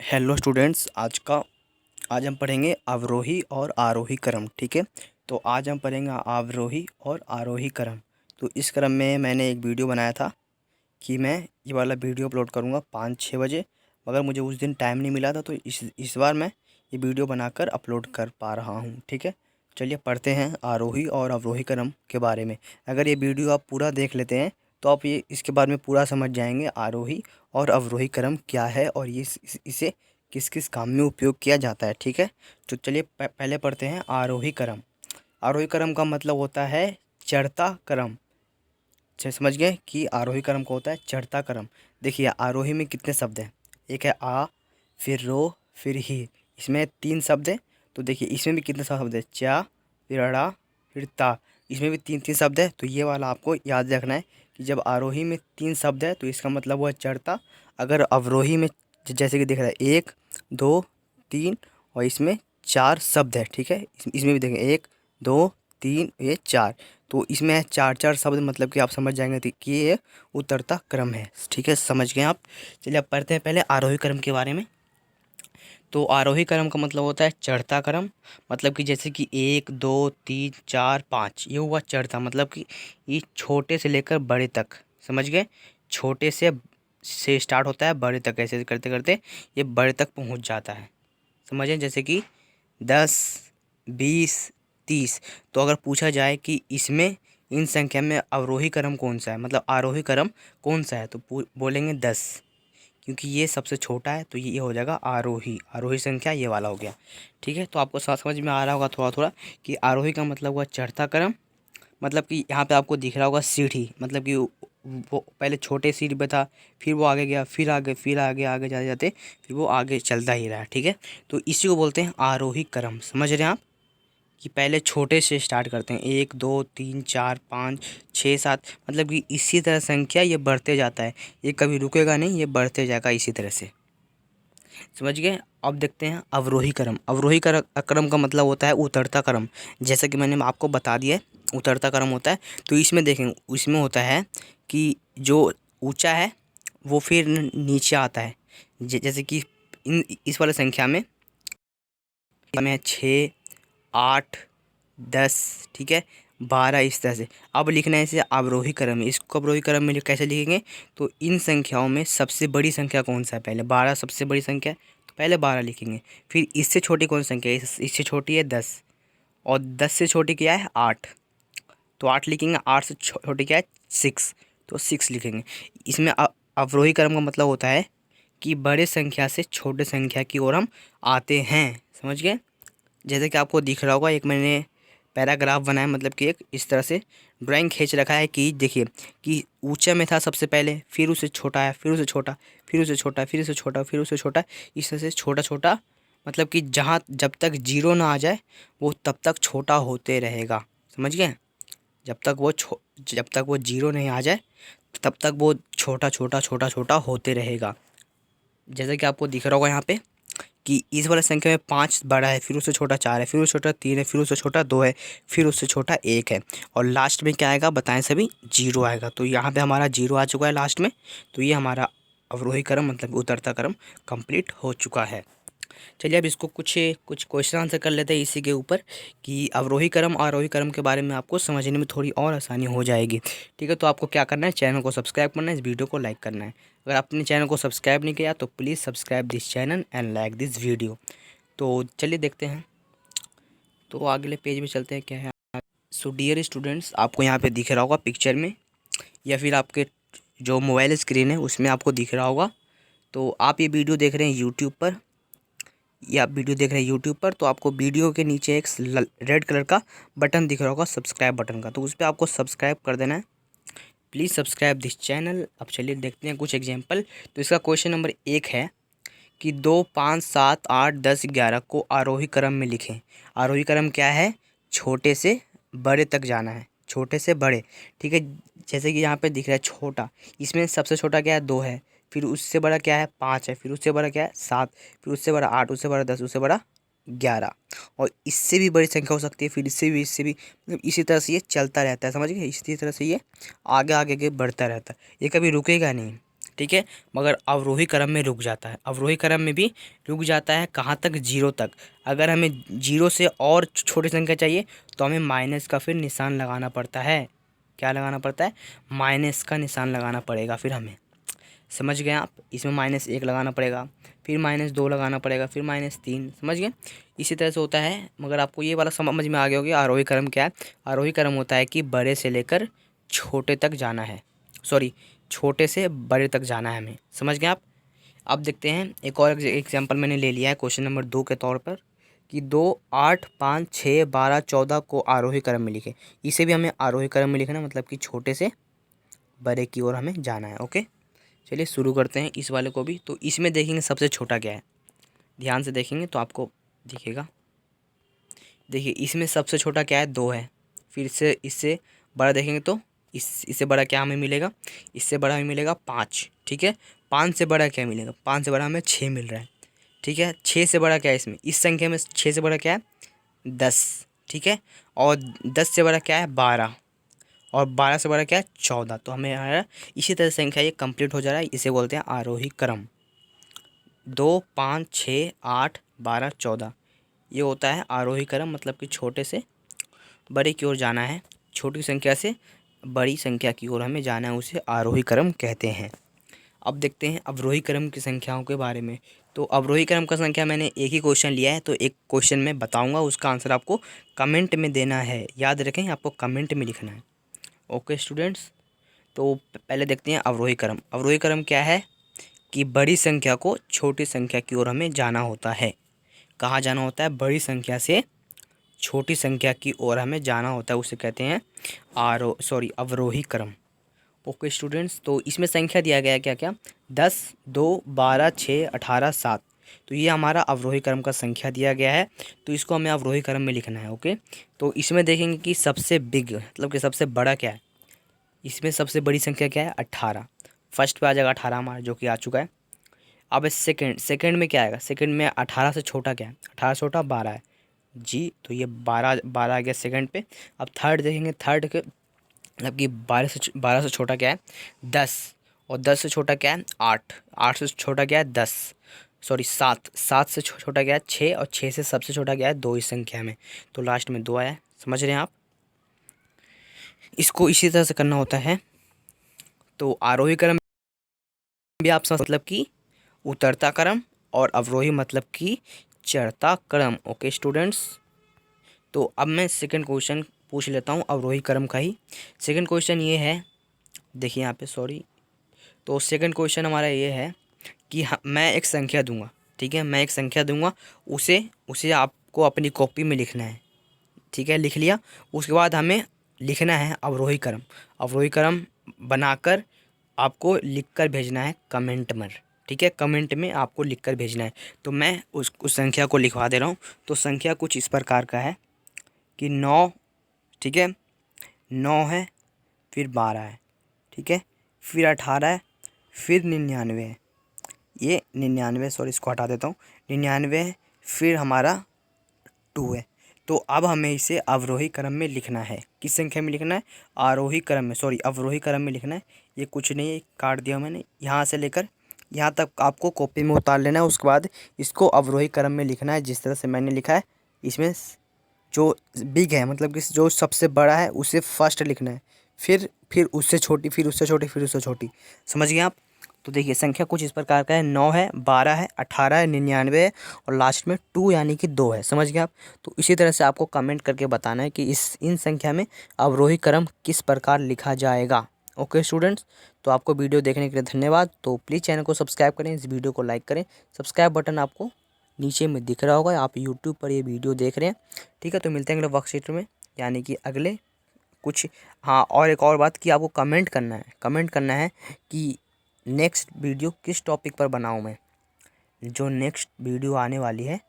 Hello students, आज हम पढ़ेंगे अवरोही और आरोही क्रम। ठीक है, तो आज हम पढ़ेंगे अवरोही और आरोही क्रम। तो इस क्रम में मैंने एक वीडियो बनाया था कि मैं ये वाला वीडियो अपलोड करूँगा 5-6 बजे, मगर मुझे उस दिन टाइम नहीं मिला था, तो इस बार मैं ये वीडियो बनाकर अपलोड कर पा रहा हूँ। ठीक है, चलिए पढ़ते हैं आरोही और अवरोही क्रम के बारे में। अगर ये वीडियो आप पूरा देख लेते हैं तो आप ये इसके बारे में पूरा समझ जाएंगे आरोही और अवरोही क्रम क्या है और ये इसे किस किस काम में उपयोग किया जाता है। ठीक है, तो चलिए पहले पढ़ते हैं आरोही क्रम। आरोही क्रम का मतलब होता है चढ़ता क्रम। समझ गए कि आरोही क्रम को होता है चढ़ता क्रम। देखिए आरोही में कितने शब्द हैं, एक है आ, फिर रो, फिर ही। इसमें 3 शब्द हैं। तो देखिए इसमें भी कितने शब्द हैं, चा, फिर अड़ा, फिर ता। इसमें भी 3-3 शब्द है। तो ये वाला आपको याद रखना है कि जब आरोही में 3 शब्द है तो इसका मतलब वो है चढ़ता। अगर अवरोही में जैसे कि दिख रहा है 1, 2, 3 और इसमें 4 शब्द है। ठीक है, इसमें भी देखें 1, 2, 3 ये 4। तो इसमें है 4-4 शब्द, मतलब कि आप समझ जाएंगे कि ये उतरता क्रम है। ठीक है, समझ गए आप। चलिए अब पढ़ते हैं पहले आरोही क्रम के बारे में। तो आरोही क्रम का मतलब होता है चढ़ता क्रम। मतलब कि जैसे कि 1, 2, 3, 4, 5 ये हुआ चढ़ता, मतलब कि ये छोटे से लेकर बड़े तक। समझ गए, छोटे से स्टार्ट होता है बड़े तक, ऐसे करते करते ये बड़े तक पहुंच जाता है। समझें, जैसे कि 10, 20, 30। तो अगर पूछा जाए कि इसमें इन संख्या में अवरोही क्रम कौन सा है, मतलब आरोही क्रम कौन सा है, तो बोलेंगे 10, क्योंकि ये सबसे छोटा है। तो ये हो जाएगा आरोही। आरोही संख्या ये वाला हो गया। ठीक है, तो आपको समझ में आ रहा होगा थोड़ा थोड़ा कि आरोही का मतलब हुआ चढ़ता क्रम। मतलब कि यहाँ पे आपको दिख रहा होगा सीढ़ी, मतलब कि वो पहले छोटे सीढ़ी पे था, फिर वो आगे गया, फिर आगे, फिर आगे, आगे जाते जाते फिर वो आगे चलता ही रहा। ठीक है, तो इसी को बोलते हैं आरोही क्रम। समझ रहे हैं आप कि पहले छोटे से स्टार्ट करते हैं, 1, 2, 3, 4, 5, 6, 7, मतलब कि इसी तरह संख्या ये बढ़ते जाता है। ये कभी रुकेगा नहीं, ये बढ़ते जाएगा इसी तरह से। समझ गए। अब देखते हैं अवरोही क्रम। अवरोही क्रम का मतलब होता है उतरता क्रम। जैसा कि मैंने आपको बता दिया है, उतरता क्रम होता है। तो इसमें देखें, इसमें होता है कि जो ऊंचा है वो फिर नीचे आता है। जैसे कि इस वाले संख्या में 6, 8, 10, ठीक है, 12, इस तरह से। अब लिखना है इसे अवरोही क्रम में। इसको अवरोही क्रम में कैसे लिखेंगे, तो इन संख्याओं में सबसे बड़ी संख्या कौन सा है, पहले 12 सबसे बड़ी संख्या है, तो पहले 12 लिखेंगे। फिर इससे छोटी कौन सी संख्या है, इससे छोटी है 10, और 10 से छोटी क्या है 8, तो 8 लिखेंगे। 8 से छोटी क्या है 6, तो 6 लिखेंगे। इसमें अवरोही क्रम का मतलब होता है कि बड़े संख्या से छोटे संख्या की ओर हम आते हैं। समझ गए। जैसे कि आपको दिख रहा होगा, एक मैंने पैराग्राफ बनाया, मतलब कि एक इस तरह से ड्राइंग खींच रखा है कि देखिए कि ऊंचा में था सबसे पहले, फिर उसे छोटा है, फिर उसे छोटा, फिर उसे छोटा, फिर उसे छोटा, फिर उसे छोटा, इस तरह से छोटा छोटा। मतलब कि जहाँ जब तक जीरो ना आ जाए वो तब तक छोटा होते रहेगा। समझ गए। जब तक वो जीरो नहीं आ जाए तब तक वो छोटा छोटा छोटा छोटा होते रहेगा। जैसे कि आपको दिख रहा होगा यहाँ पे कि इस वाले संख्या में 5 बड़ा है, फिर उससे छोटा 4 है, फिर उससे छोटा 3 है, फिर उससे छोटा 2 है, फिर उससे छोटा 1 है, और लास्ट में क्या आएगा बताएं सभी, 0 आएगा। तो यहाँ पे हमारा 0 आ चुका है लास्ट में। तो ये हमारा अवरोही क्रम मतलब उतरता क्रम कंप्लीट हो चुका है। चलिए अब इसको कुछ कुछ क्वेश्चन आंसर कर लेते हैं इसी के ऊपर कि अवरोही क्रम और आरोही क्रम के बारे में आपको समझने में थोड़ी और आसानी हो जाएगी। ठीक है, तो आपको क्या करना है, चैनल को सब्सक्राइब करना है, इस वीडियो को लाइक करना है। अगर आपने चैनल को सब्सक्राइब नहीं किया तो please subscribe this channel and like this video. तो चलिए देखते हैं, तो अगले पेज में चलते हैं क्या है। सो डियर स्टूडेंट्स, आपको यहाँ पे दिख रहा होगा पिक्चर में, या फिर आपके जो मोबाइल स्क्रीन है उसमें आपको दिख रहा होगा। तो आप ये वीडियो देख रहे हैं यूट्यूब पर, या आप वीडियो देख रहे हैं यूट्यूब पर, तो आपको वीडियो के नीचे एक रेड कलर का बटन दिख रहा होगा सब्सक्राइब बटन का, तो उस पर आपको सब्सक्राइब कर देना है। Please subscribe this channel. अब चलिए देखते हैं कुछ एग्जांपल। तो इसका क्वेश्चन नंबर 1 है कि 2, 5, 7, 8, 10, 11 को आरोही क्रम में लिखें। आरोही क्रम क्या है, छोटे से बड़े तक जाना है, छोटे से बड़े। ठीक है, जैसे कि यहाँ पे दिख रहा है छोटा, इसमें सबसे छोटा क्या है 2 है, फिर उससे बड़ा क्या है 5 है, फिर उससे बड़ा क्या है 7, फिर उससे बड़ा 8, उससे बड़ा 10, उससे बड़ा 11, और इससे भी बड़ी संख्या हो सकती है, फिर इससे भी मतलब इसी तरह से ये चलता रहता है। समझ गए, इसी तरह से ये आगे आगे के बढ़ता रहता है, ये कभी रुकेगा नहीं। ठीक है, मगर अवरोही क्रम में रुक जाता है। अवरोही क्रम में भी रुक जाता है कहाँ तक, 0 तक। अगर हमें 0 से और छोटी संख्या चाहिए तो हमें माइनस का फिर निशान लगाना पड़ता है। क्या लगाना पड़ता है? माइनस का निशान लगाना पड़ेगा फिर हमें। समझ गए आप? इसमें -1 लगाना पड़ेगा, फिर -2 लगाना पड़ेगा, फिर -3। समझ गए? इसी तरह से होता है। मगर आपको ये वाला समझ में आ गया होगा आरोही क्रम क्या है। आरोही क्रम होता है कि बड़े से लेकर छोटे तक जाना है, सॉरी छोटे से बड़े तक जाना है हमें। समझ गए आप? अब देखते हैं एक और एग्जाम्पल मैंने ले लिया है क्वेश्चन नंबर 2 के तौर पर कि 2, 8, 5, 6, 12, 14 को आरोही क्रम में लिखे। इसे भी हमें आरोही क्रम में लिखना, मतलब कि छोटे से बड़े की ओर हमें जाना है। ओके, चलिए शुरू करते हैं इस वाले को भी। तो इसमें देखेंगे सबसे छोटा क्या है, ध्यान से देखेंगे तो आपको दिखेगा। देखिए इसमें सबसे छोटा क्या है, 2 है। फिर से इससे बड़ा देखेंगे तो इससे बड़ा क्या हमें मिलेगा, इससे बड़ा हमें मिलेगा 5। ठीक है, 5 से बड़ा क्या मिलेगा, 5 से बड़ा हमें 6 मिल रहा है। ठीक है, 6 से बड़ा क्या है इसमें, इस संख्या में 6 से बड़ा क्या है, 10। ठीक है, और 10 से बड़ा क्या है, 12, और 12 से बड़ा क्या है, 14। तो हमें हमारा इसी तरह संख्या ये कंप्लीट हो जा रहा है। इसे बोलते हैं आरोही क्रम। 2, 5, 6, 8, 12, 14 ये होता है आरोही क्रम, मतलब कि छोटे से बड़े की ओर जाना है, छोटी संख्या से बड़ी संख्या की ओर हमें जाना है, उसे आरोही क्रम कहते हैं। अब देखते हैं अवरोही क्रम की संख्याओं के बारे में। तो अवरोही क्रम का संख्या मैंने एक ही क्वेश्चन लिया है, तो एक क्वेश्चन में बताऊंगा, उसका आंसर आपको कमेंट में देना है। याद रखें, आपको कमेंट में लिखना है। ओके स्टूडेंट्स, तो पहले देखते हैं अवरोही क्रम। अवरोही क्रम क्या है कि बड़ी संख्या को छोटी संख्या की ओर हमें जाना होता है। कहाँ जाना होता है, बड़ी संख्या से छोटी संख्या की ओर हमें जाना होता है, उसे कहते हैं अवरोही क्रम। ओके स्टूडेंट्स, तो इसमें संख्या दिया गया है क्या क्या, 10, 2, 12, 6, 18, 7। तो ये हमारा अवरोही क्रम का संख्या दिया गया है, तो इसको हमें अवरोही क्रम में लिखना है। ओके, तो इसमें देखेंगे कि सबसे बिग मतलब कि सबसे बड़ा क्या है। इसमें सबसे बड़ी संख्या क्या है, 18। फर्स्ट पे आ जाएगा 18 हमारा, जो कि आ चुका है। अब सेकंड में क्या आएगा, सेकंड में 18 से छोटा क्या है, 18 से छोटा 12 है जी, तो ये 12 आ गया सेकंड पे। अब थर्ड देखेंगे, थर्ड के मतलब कि 12 से छोटा क्या है, 10, और 10 से छोटा क्या है, 8, 8 से छोटा क्या है, 10, सॉरी 7, 7 से छोटा क्या है, 6, और 6 से सबसे छोटा क्या है, 2 इस संख्या में। तो लास्ट में 2 आया। समझ रहे हैं आप? इसको इसी तरह से करना होता है। तो आरोही क्रम भी आप समझ, मतलब कि उतरता क्रम, और अवरोही मतलब कि चढ़ता क्रम। ओके स्टूडेंट्स, तो अब मैं सेकंड क्वेश्चन पूछ लेता हूँ अवरोही क्रम का ही। सेकंड क्वेश्चन ये है, देखिए यहाँ पे, सॉरी। तो सेकंड क्वेश्चन हमारा ये है कि मैं एक संख्या दूंगा। ठीक है, मैं एक संख्या दूंगा, उसे उसे आपको अपनी कॉपी में लिखना है। ठीक है, लिख लिया। उसके बाद हमें लिखना है अवरोही क्रम। अवरोही क्रम बनाकर आपको लिखकर भेजना है कमेंट में। ठीक है, कमेंट में आपको लिखकर भेजना है। तो मैं उस संख्या को लिखवा दे रहा हूँ। तो संख्या कुछ इस प्रकार का है कि 9, ठीक है, 9 है, फिर 12 है, ठीक है, फिर 18 है, फिर 99 है, ये 99, सॉरी इसको हटा देता हूँ, 99 है, फिर हमारा 2 है। तो अब हमें इसे अवरोही क्रम में लिखना है। किस संख्या में लिखना है, आरोही क्रम में, सॉरी अवरोही क्रम में लिखना है। ये कुछ नहीं है, काट दिया मैंने, यहाँ से लेकर यहाँ तक आपको कॉपी में उतार लेना है। उसके बाद इसको अवरोही क्रम में लिखना है जिस तरह से मैंने लिखा है। इसमें जो बिग है, मतलब कि जो सबसे बड़ा है, उसे फर्स्ट लिखना है, फिर उससे छोटी, फिर उससे छोटी, फिर उससे छोटी। समझ गए आप? तो देखिए संख्या कुछ इस प्रकार का है, 9 है, 12 है, 18 है, 99 है, और लास्ट में 2 यानी कि 2 है। समझ गए आप? तो इसी तरह से आपको कमेंट करके बताना है कि इन संख्या में अवरोही क्रम किस प्रकार लिखा जाएगा। ओके स्टूडेंट्स, तो आपको वीडियो देखने के लिए धन्यवाद। तो प्लीज़ चैनल को सब्सक्राइब करें, इस वीडियो को लाइक करें। सब्सक्राइब बटन आपको नीचे में दिख रहा होगा, आप यूट्यूब पर ये वीडियो देख रहे हैं। ठीक है, तो मिलते हैं अगले वर्कशीट में, यानी कि अगले कुछ। हाँ, और एक और बात कि आपको कमेंट करना है, कमेंट करना है कि नेक्स्ट वीडियो किस टॉपिक पर बनाऊँ मैं। जो नेक्स्ट वीडियो आने वाली है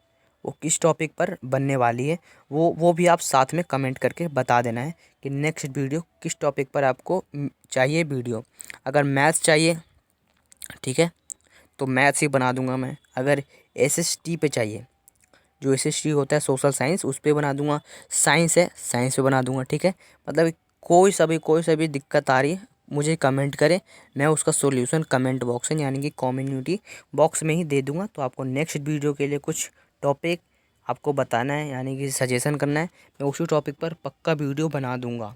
वो किस टॉपिक पर बनने वाली है, वो भी आप साथ में कमेंट करके बता देना है कि नेक्स्ट वीडियो किस टॉपिक पर आपको चाहिए वीडियो। अगर मैथ्स चाहिए, ठीक है, तो मैथ्स ही बना दूंगा मैं। अगर SST पे चाहिए, जो SST होता है सोशल साइंस, उस पर बना दूंगा। साइंस है, साइंस पे बना दूंगा। ठीक है, मतलब कोई सा भी दिक्कत आ रही है, मुझे कमेंट करें, मैं उसका सॉल्यूशन कमेंट बॉक्स में यानी कि कम्युनिटी बॉक्स में ही दे दूंगा। तो आपको नेक्स्ट वीडियो के लिए कुछ टॉपिक आपको बताना है यानी कि सजेशन करना है, मैं उसी टॉपिक पर पक्का वीडियो बना दूंगा।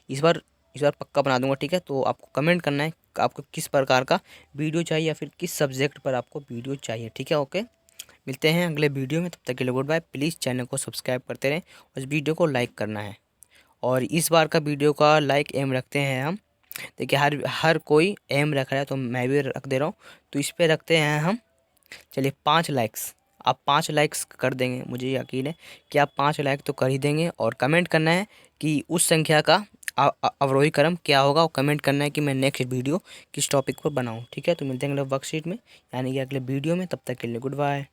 इस बार पक्का बना दूंगा, ठीक है। तो आपको कमेंट करना है आपको किस प्रकार का वीडियो चाहिए या फिर किस सब्जेक्ट पर आपको वीडियो चाहिए, ठीक है। ओके, मिलते हैं अगले वीडियो में, तब तक के लिए गुड बाय। प्लीज़ चैनल को सब्सक्राइब करते रहें और इस वीडियो को लाइक करना है। और इस बार का वीडियो का लाइक एम रखते हैं हम, देखिए हर कोई एम रख रहा है तो मैं भी रख दे रहा हूँ। तो इस पर रखते हैं हम, चलिए 5 लाइक्स। आप 5 लाइक्स कर देंगे, मुझे यकीन है कि आप 5 लाइक तो कर ही देंगे। और कमेंट करना है कि उस संख्या का अवरोही क्रम क्या होगा, और कमेंट करना है कि मैं नेक्स्ट वीडियो किस टॉपिक पर बनाऊं, ठीक है। तो मिलते हैं अगले वर्कशीट में यानी कि अगले वीडियो में, तब तक के लिए गुड बाय।